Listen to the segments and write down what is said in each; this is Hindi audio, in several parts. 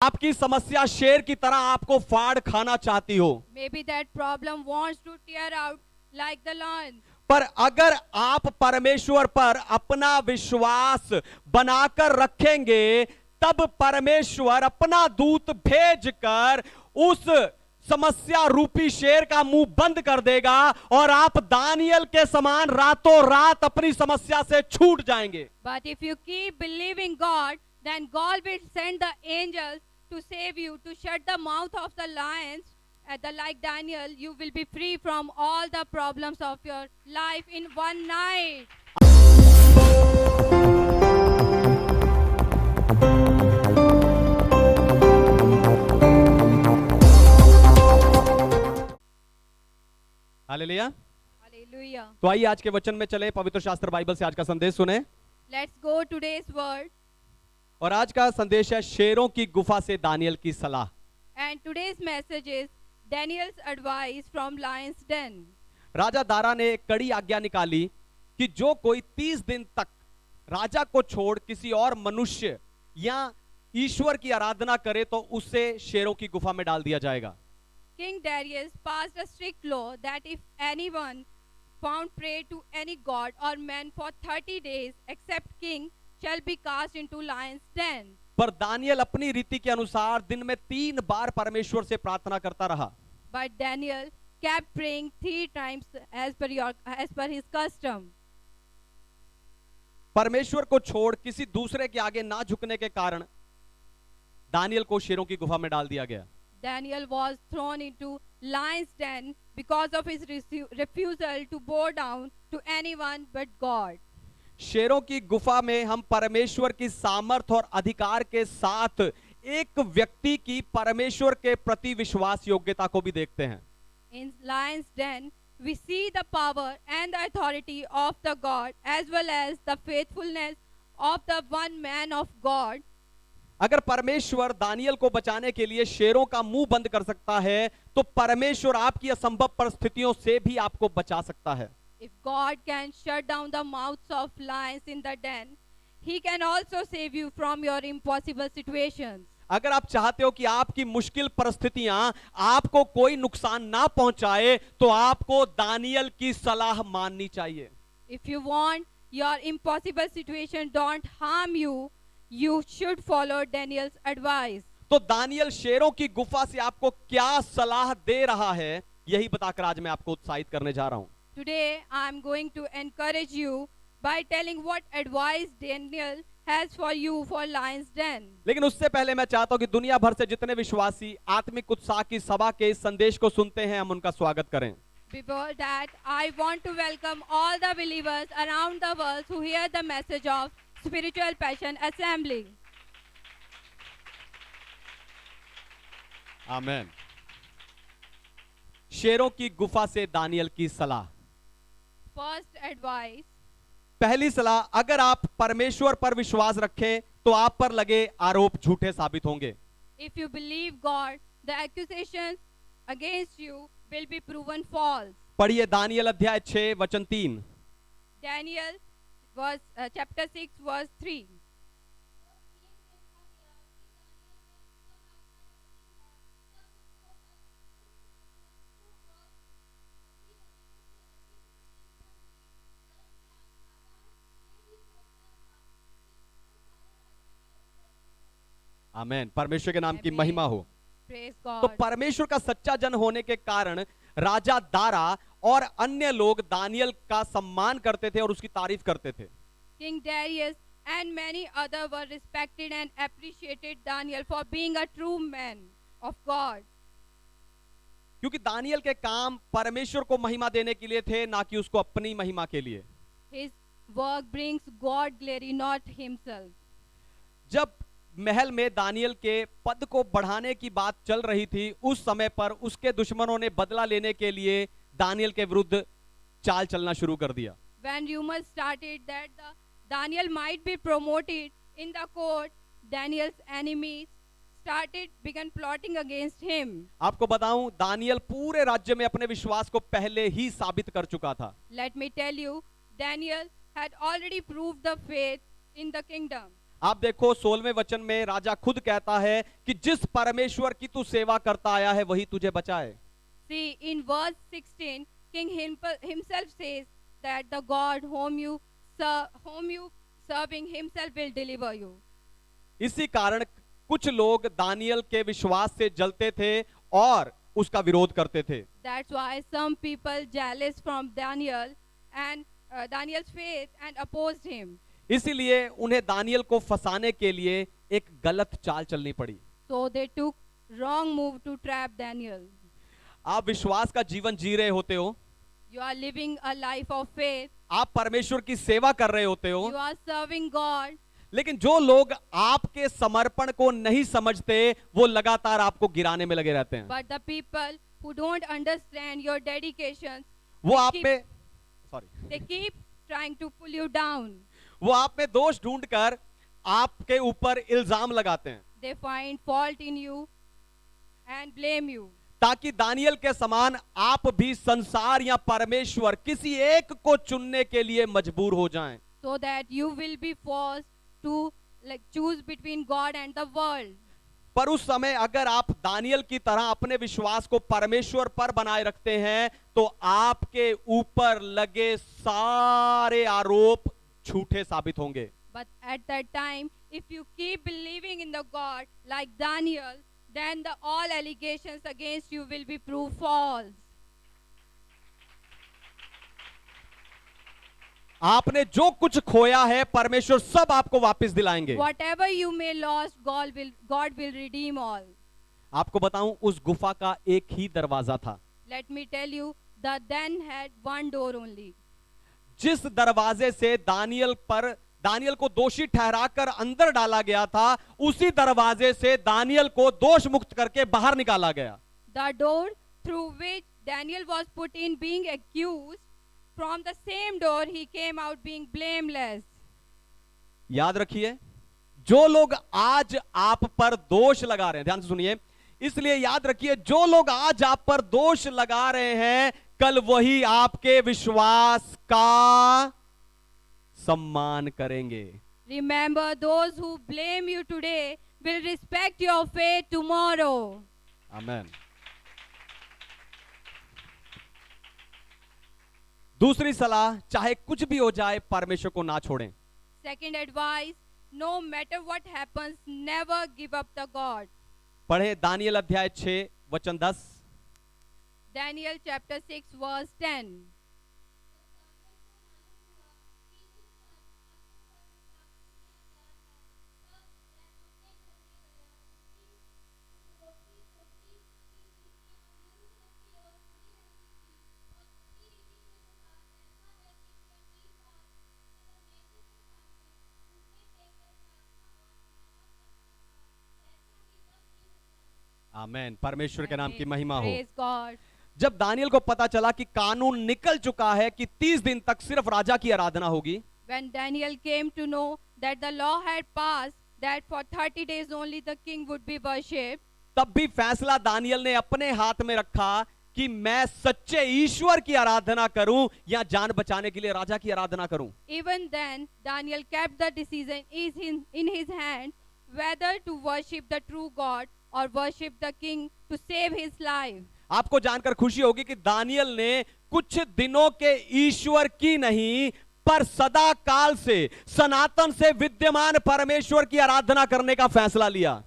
आपकी समस्या शेर की तरह आपको फाड़ खाना चाहती हो, Maybe that problem wants to tear out like the lion. पर अगर आप परमेश्वर पर अपना विश्वास बनाकर रखेंगे, तब परमेश्वर अपना दूत भेजकर उस समस्या रूपी शेर का मुंह बंद कर देगा और आप दानियल के समान रातों रात अपनी समस्या से छूट जाएंगे। But if you keep believing God, then God will send the angels to save you, to shut the mouth of the lions. Like Daniel, you will be free from all the problems of your life in one night. Hallelujah. Hallelujah. तो आइए आज के वचन में चलें, पवित्र शास्त्र बाइबल से आज का संदेश सुने। Let's go today's word. और आज का संदेश है शेरों की गुफा से दानियल की सलाह। And today's message is Daniel's advice from lion's den. राजा दारा ने एक कड़ी आज्ञा निकाली कि जो कोई 30 दिन तक राजा को छोड़ किसी और मनुष्य या ईश्वर की आराधना करे तो उसे शेरों की गुफा में डाल दिया जाएगा। King Darius passed a strict law that if anyone found prey to any god or man for 30 days except king shall be cast into lion's den. पर दानियल अपनी रीति के अनुसार दिन में 3 बार परमेश्वर से प्रार्थना करता रहा। But Daniel kept praying 3 times as per his custom. परमेश्वर को छोड़ किसी दूसरे के आगे ना झुकने के कारण दानियल को शेरों की गुफा में डाल दिया गया। Daniel was thrown into lion's den because of his refusal to bow down to anyone but God. शेरों की गुफा में हम परमेश्वर की सामर्थ और अधिकार के साथ एक व्यक्ति की परमेश्वर के प्रति विश्वास योग्यता को भी देखते हैं। In lion's den, we see the power and the authority of the God as well as the faithfulness of the one man of God. अगर परमेश्वर दानियल को बचाने के लिए शेरों का मुंह बंद कर सकता है, तो परमेश्वर आपकी असंभव परिस्थितियों से भी आपको बचा सकता है। If God can shut down the mouths of lions in the den, He can also save you from your impossible situations. अगर आप चाहते हो कि आपकी मुश्किल परिस्थितियां आपको कोई नुकसान ना पहुंचाए, तो आपको दानियल की सलाह माननी चाहिए। If you want your impossible situation don't harm you, you should follow Daniel's advice. तो दानियल शेरों की गुफा से आपको क्या सलाह दे रहा है, यही बताकर आज मैं आपको उत्साहित करने जा रहा हूं। Today I am going to encourage you by telling what advice Daniel has for you for lion's den. लेकिन उससे पहले मैं चाहता हूं कि दुनिया भर से जितने विश्वासी आत्मिक उत्साह की सभा के इस संदेश को सुनते हैं, हम उनका स्वागत करें। Before that, I want to welcome all the believers around the world who hear the message of Spiritual Passion Assembly. आमेन। शेरों की गुफा से दानियल की सलाह। First advice, पहली सलाह, अगर आप परमेश्वर पर विश्वास रखें तो आप पर लगे आरोप झूठे साबित होंगे। if you believe God, the accusations against you will be proven false. पढ़िए दानियल अध्याय 6 वचन 3। Daniel was chapter 6 verse 3. आमेन। परमेश्वर के नाम की Amen. महिमा हो। Praise तो God. परमेश्वर का सच्चा जन होने के कारण राजा दारा और अन्य लोग दानियल का सम्मान करते थे और उसकी तारीफ करते थे। King Darius and many others were respected and appreciated Daniel for being a true man of God. क्योंकि दानियल के काम परमेश्वर को महिमा देने के लिए थे, ना कि उसको अपनी महिमा के लिए। His work brings God glory, not himself. जब महल में दानियल के पद को बढ़ाने की बात चल रही थी, उस समय पर उसके दुश्मनों ने बदला लेने के लिए दानियल के विरुद्ध चाल चलना शुरू कर दिया। When rumors started that Daniel might be promoted in the court, Daniel's enemies began plotting against him. आपको बताऊं, दानियल पूरे राज्य में अपने विश्वास को पहले ही साबित कर चुका था। Let me tell you, Daniel had already proved the faith in the kingdom. आप देखो 16वें वचन में राजा खुद कहता है कि जिस परमेश्वर की तू सेवा करता आया है वही तुझे बचाए। See, in verse 16, King himself says that the God whom you serving himself will deliver you. इसी कारण कुछ लोग दानियल के विश्वास से जलते थे और उसका विरोध करते थे। That's why some people jealous from Daniel and Daniel's faith and opposed him. इसीलिए उन्हें दानियल को फंसाने के लिए एक गलत चाल चलनी पड़ी। So they took wrong move to trap Daniel. आप विश्वास का जीवन जी रहे होते हो, You are living a life of faith. आप परमेश्वर की सेवा कर रहे होते हो, You are serving God. लेकिन जो लोग आपके समर्पण को नहीं समझते वो लगातार आपको गिराने में लगे रहते हैं। But the people who don't understand your dedications, वो आप में they keep trying to pull you down. वो आप में दोष ढूंढकर आपके ऊपर इल्जाम लगाते हैं They find fault in you and blame you. ताकि दानियल के समान आप भी संसार या परमेश्वर किसी एक को चुनने के लिए मजबूर हो जाएं। So that you will be forced to choose between God and the world. पर उस समय अगर आप दानियल की तरह अपने विश्वास को परमेश्वर पर बनाए रखते हैं तो आपके ऊपर लगे सारे आरोप झूठे साबित होंगे। But at that time, if you keep believing in the God like Daniel, then all allegations against you will be proved false. आपने जो कुछ खोया है परमेश्वर सब आपको वापस दिलाएंगे। Whatever you may lost, God will redeem all. आपको बताऊं उस गुफा का एक ही दरवाजा था। Let me tell you, the den had one door only. जिस दरवाजे से दानियल को दोषी ठहराकर अंदर डाला गया था उसी दरवाजे से दानियल को दोष मुक्त करके बाहर निकाला गया। The door through which Daniel was put in being accused, from the same door he came out being blameless. याद रखिए, जो लोग आज आप पर दोष लगा रहे हैं, ध्यान से सुनिए, इसलिए याद रखिए जो लोग आज आप पर दोष लगा रहे हैं कल वही आपके विश्वास का सम्मान करेंगे। Remember, those who blame you today will respect your faith tomorrow. आमेन। दूसरी सलाह, चाहे कुछ भी हो जाए परमेश्वर को ना छोड़ें। Second advice, no matter what happens, never give up the God. पढ़े दानियल अध्याय 6 वचन 10। Daniel chapter 6 verse 10. आमेन। परमेश्वर के नाम की महिमा हो। Praise God. जब दानियल को पता चला कि कानून निकल चुका है कि 30 दिन तक सिर्फ राजा की आराधना होगी, When Daniel came to know that the law had passed, that for 30 days only the king would be worshipped, तब भी फैसला दानियल ने अपने हाथ में रखा कि मैं सच्चे ईश्वर की आराधना करूं या जान बचाने के लिए राजा की आराधना करूं। even then Daniel kept the decision in his hand whether to worship the true God or worship the king to save his life. आपको जानकर खुशी होगी कि दानियल ने कुछ दिनों के ईश्वर की नहीं पर सदा काल से सनातन से विद्यमान परमेश्वर की आराधना करने का फैसला लिया।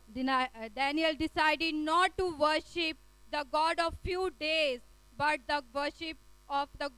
Daniel decided not to worship the God of few days, but the worship of the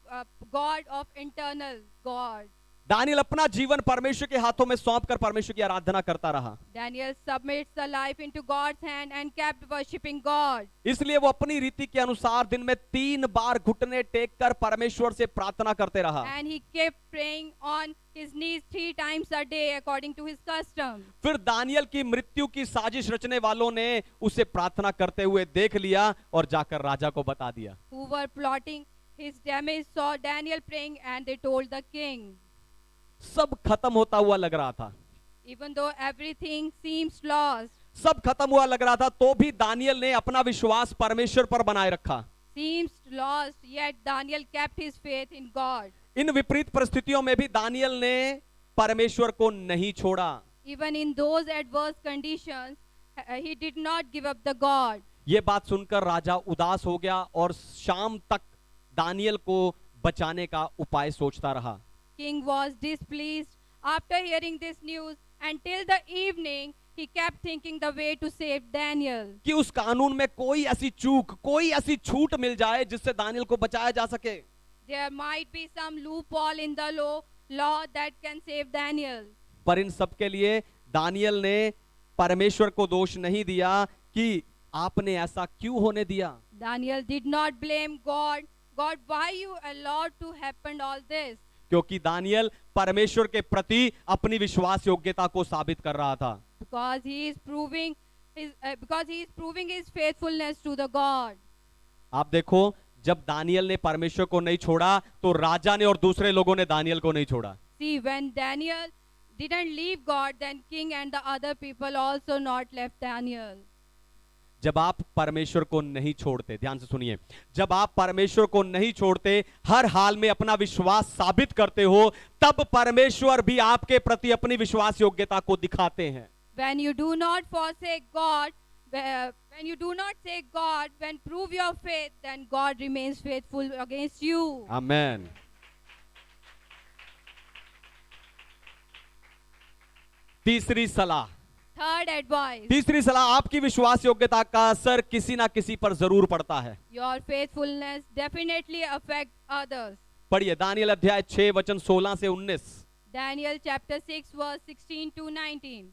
God of eternal God. Daniel अपना जीवन परमेश्वर के हाथों में सौंपकर परमेश्वर की आराधना करता रहा। Daniel submits the life into God's hand and kept worshiping God. इसलिए वो अपनी रीति के अनुसार दिन में 3 बार घुटने टेक कर परमेश्वर से प्रार्थना करते रहा। And he kept praying on his knees 3 times a day according to his custom. फिर दानियल की मृत्यु की साजिश रचने वालों ने उसे प्रार्थना करते हुए देख लिया और जाकर राजा को बता दिया। Who were plotting his damage saw Daniel praying and they told the king. सब खत्म होता हुआ लग रहा था, Even though everything seems lost, सब खत्म हुआ लग रहा था, तो भी दानियल ने अपना विश्वास परमेश्वर पर बनाए रखा। seems lost, yet Daniel kept his faith in God. इन विपरीत परिस्थितियों में भी दानियल ने परमेश्वर को नहीं छोड़ा। Even in those adverse conditions, he did not give up the God. ये बात सुनकर राजा उदास हो गया और शाम तक दानियल को बचाने का उपाय सोचता रहा। King was displeased after hearing this news, and till the evening he kept thinking the way to save Daniel. कि उस कानून में कोई ऐसी चूक, कोई ऐसी छूट मिल जाए जिससे दानियल को बचाया जा सके। There might be some loophole in the law that can save Daniel. पर इन सब के लिए दानियल ने परमेश्वर को दोष नहीं दिया कि आपने ऐसा क्यों होने दिया। Daniel did not blame God. God, why you allowed to happen all this? क्योंकि दानियल परमेश्वर के प्रति अपनी विश्वास योग्यता को साबित कर रहा था। Because he is proving his faithfulness to the God. आप देखो, जब दानियल ने परमेश्वर को नहीं छोड़ा तो राजा ने और दूसरे लोगों ने दानियल को नहीं छोड़ा। See, when Daniel didn't leave God, then king and the other people also not left Daniel. जब आप परमेश्वर को नहीं छोड़ते, ध्यान से सुनिए, जब आप परमेश्वर को नहीं छोड़ते, हर हाल में अपना विश्वास साबित करते हो, तब परमेश्वर भी आपके प्रति अपनी विश्वास योग्यता को दिखाते हैं। When you do not forsake God, when you do not say God, when prove your faith, then God remains faithful against you. आमेन। तीसरी सलाह, Third advice. तीसरी सलाह, आपकी विश्वास योग्यता का असर किसी ना किसी पर जरूर पड़ता है। Your faithfulness definitely affect others. पढ़िए दानियल अध्याय 6 वचन 16 से 19। Daniel chapter 6 verse 16 to 19.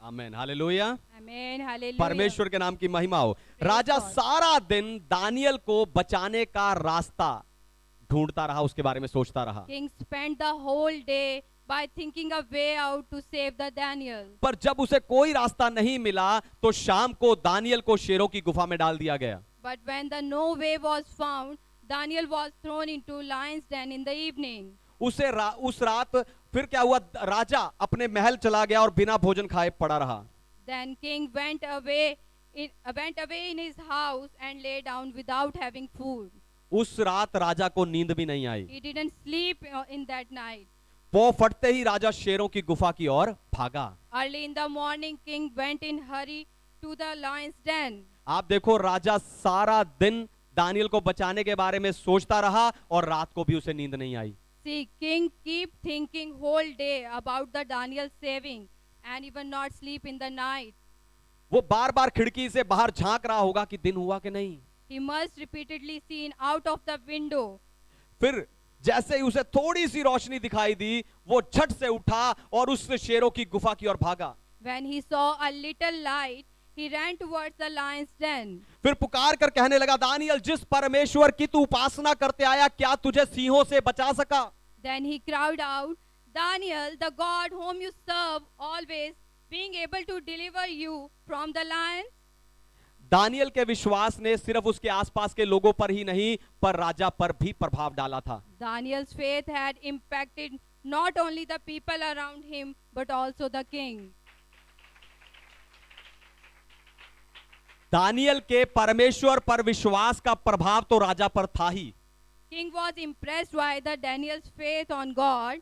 Amen, hallelujah. Amen. Hallelujah. परमेश्वर के नाम की महिमा हो। राजा सारा दिन दानियल को बचाने का रास्ता ढूंढता रहा, उसके बारे में सोचता रहा। King spent the whole day by thinking a way out to save the Daniel. पर जब उसे कोई रास्ता नहीं मिला तो शाम को दानियल को शेरों की गुफा में डाल दिया गया। But when the no way was found, Daniel was thrown into lion's den in the evening. उस रात फिर क्या हुआ, राजा अपने महल चला गया और बिना भोजन खाए पड़ा रहा। Then king went away in his house and lay down without having food. उस रात राजा को नींद भी नहीं आई। He didn't sleep in that night. पौ फटते ही राजा शेरों की गुफा की ओर भागा। Early in the morning, king went in hurry to the lion's den. आप देखो, राजा सारा दिन दानियल को बचाने के बारे में सोचता रहा और रात को भी उसे नींद नहीं आई। See, king keep thinking whole day about the Daniel saving and even not sleep in the night. वो बार बार खिड़की से बाहर झांक रहा होगा कि दिन हुआ कि नहीं। He must repeatedly seen out of the window. फिर जैसे ही उसे थोड़ी सी रोशनी दिखाई दी, वो झट से उठा और उस शेरों की गुफा की ओर भागा। When he saw a little light, he ran towards the lion's den. फिर पुकार कर कहने लगा, दानियल, जिस परमेश्वर की तू उपासना करते आया, क्या तुझे सिंहों से बचा सका? Then he cried out, Daniel, the God whom you serve always, being able to deliver you from the lions? Daniel के विश्वास ने सिर्फ उसके आसपास के लोगों पर ही नहीं, पर राजा पर भी प्रभाव डाला था। Daniel's faith had impacted not only the people around him, but also the king. Daniel के परमेश्वर पर विश्वास का प्रभाव तो राजा पर था ही। King was impressed by the Daniel's faith on God,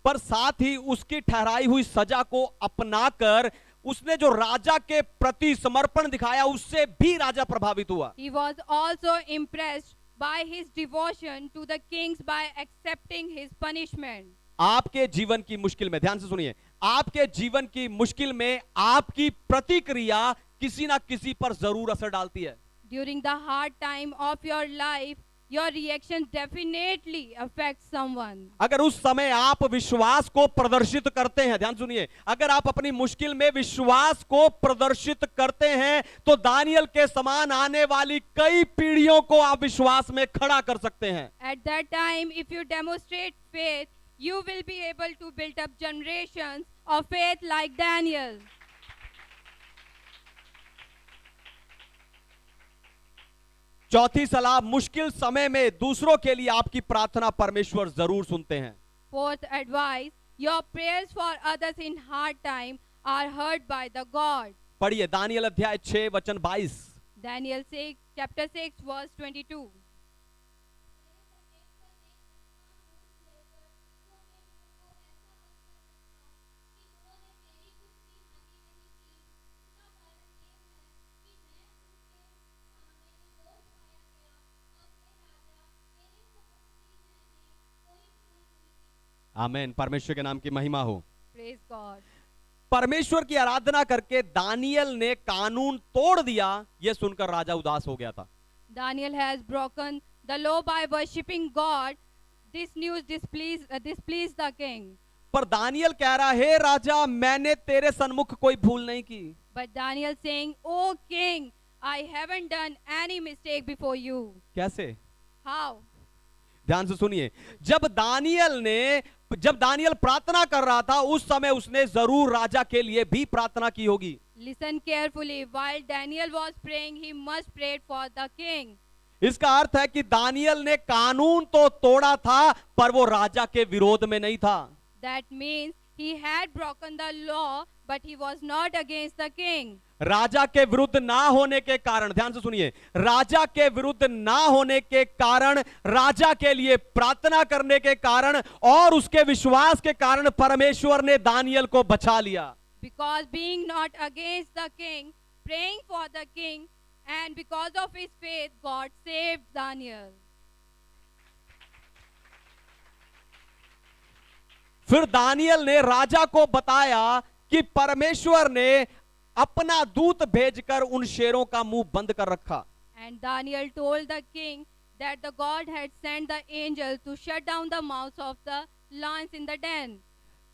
पर साथ ही उसकी ठहराई हुई सजा को अपनाकर उसने जो राजा के प्रति समर्पण दिखाया, उससे भी राजा प्रभावित हुआ। he was also impressed by his devotion to the kings by accepting his punishment. आपके जीवन की मुश्किल में, ध्यान से सुनिए, आपके जीवन की मुश्किल में आपकी प्रतिक्रिया किसी ना किसी पर जरूर असर डालती है। During the hard time of your life, your reaction definitely affects someone. अगर उस समय आप विश्वास को प्रदर्शित करते हैं, ध्यान सुनिए, अगर आप अपनी मुश्किल में विश्वास को प्रदर्शित करते हैं तो दानियल के समान आने वाली कई पीढ़ियों को आप विश्वास में खड़ा कर सकते हैं। At that time, if you demonstrate faith, you will be able to build up generations of faith like Daniel. चौथी सलाह, मुश्किल समय में दूसरों के लिए आपकी प्रार्थना परमेश्वर जरूर सुनते हैं। Fourth advice, your prayers for others in hard time are heard by the God. पढ़िए दानियल अध्याय 6 वचन 22। Daniel 6, chapter 6, verse 22. आमीन, परमेश्वर के नाम की महिमा हो। Praise God. परमेश्वर की आराधना करके दानियल ने कानून तोड़ दिया, यह सुनकर राजा उदास हो गया था। Daniel has broken the law by worshipping God. This news displeased the king. पर दानियल कह रहा है, हे राजा, मैंने तेरे सन्मुख कोई भूल नहीं की। But Daniel saying, "O king, I haven't done any mistake before you." कैसे? How? ध्यान से सुनिए, जब दानियल प्रार्थना कर रहा था उस समय उसने जरूर राजा के लिए भी प्रार्थना की होगी। Listen carefully. While Daniel was praying, he must pray for the king. इसका अर्थ है कि दानियल ने कानून तो तोड़ा था पर वो राजा के विरोध में नहीं था। That means he had broken the law, but he was not against the king. राजा के विरुद्ध ना होने के कारण, ध्यान से सुनिए, राजा के विरुद्ध ना होने के कारण, राजा के लिए प्रार्थना करने के कारण और उसके विश्वास के कारण परमेश्वर ने दानियल को बचा लिया। Because being not against the king, praying for the king, and because of his faith, God saved Daniel. फिर दानियल ने राजा को बताया कि परमेश्वर ने अपना दूत भेजकर उन शेरों का मुंह बंद कर रखा। And Daniel told the king that the God had sent the angel to shut down the mouths of the lions in the den.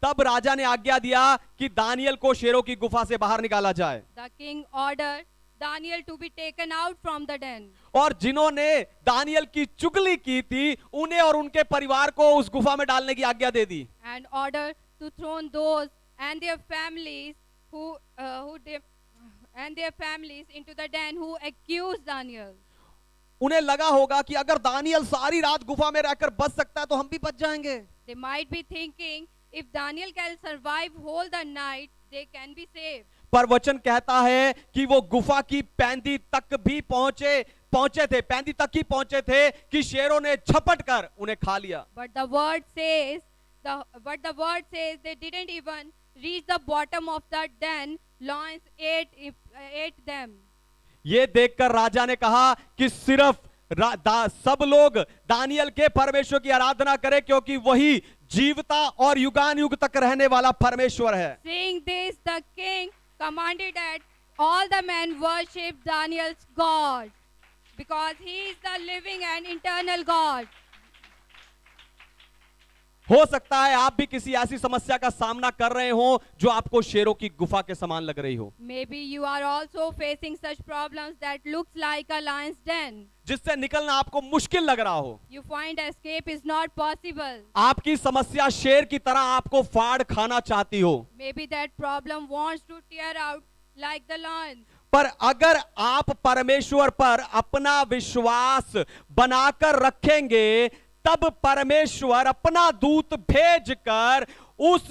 तब राजा ने आज्ञा दिया कि दानियल को शेरों की गुफा से बाहर निकाला जाए। The king ordered Daniel to be taken out from the den. और जिन्होंने दानियल की चुगली की थी उन्हें और उनके परिवार को उस गुफा में डालने की आज्ञा दे दी। And ordered to throw those and their families into the den who accused Daniel. उन्हें लगा होगा कि अगर दानियल सारी रात गुफा में रहकर बच सकता है तो हम भी बच जाएंगे। They मिght be thinking if Daniel can survive whole the night, they can be saved. पर वचन कहता है कि वो गुफा की पैंदी तक भी पहुंचे थे कि शेरों ने झपट कर उन्हें खा लिया। But the word says they didn't even reach the bottom of the den. Lions ate them. ये देखकर राजा ने कहा कि सिर्फ सब लोग दानियल के परमेश्वर की आराधना करें क्योंकि वही जीवता और युगान युग तक रहने वाला परमेश्वर है। Seeing this, the king commanded that all the men worship Daniel's God because he is the living and eternal God. हो सकता है आप भी किसी ऐसी समस्या का सामना कर रहे हो जो आपको शेरों की गुफा के समान लग रही हो। Maybe you are also facing such problems that looks like a lion's den. जिससे निकलना आपको मुश्किल लग रहा हो। You find escape is not possible. आपकी समस्या शेर की तरह आपको फाड़ खाना चाहती हो। Maybe that problem wants to tear out like the lion. पर अगर आप परमेश्वर पर अपना विश्वास बनाकर रखेंगे तब परमेश्वर अपना दूत भेजकर उस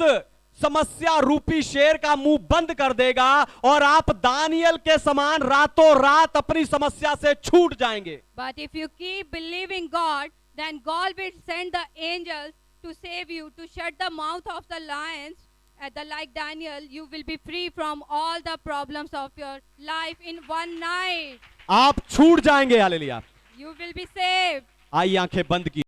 समस्या रूपी शेर का मुंह बंद कर देगा और आप दानियल के समान रातों रात अपनी समस्या से छूट जाएंगे। But if you keep believing God, then God will send the angels to save you, to shut the mouth of the lions. Like Daniel, you will be free from all the problems of your life in one night. आप छूट जाएंगे। Hallelujah. You will be saved. आइए आंखें बंद की।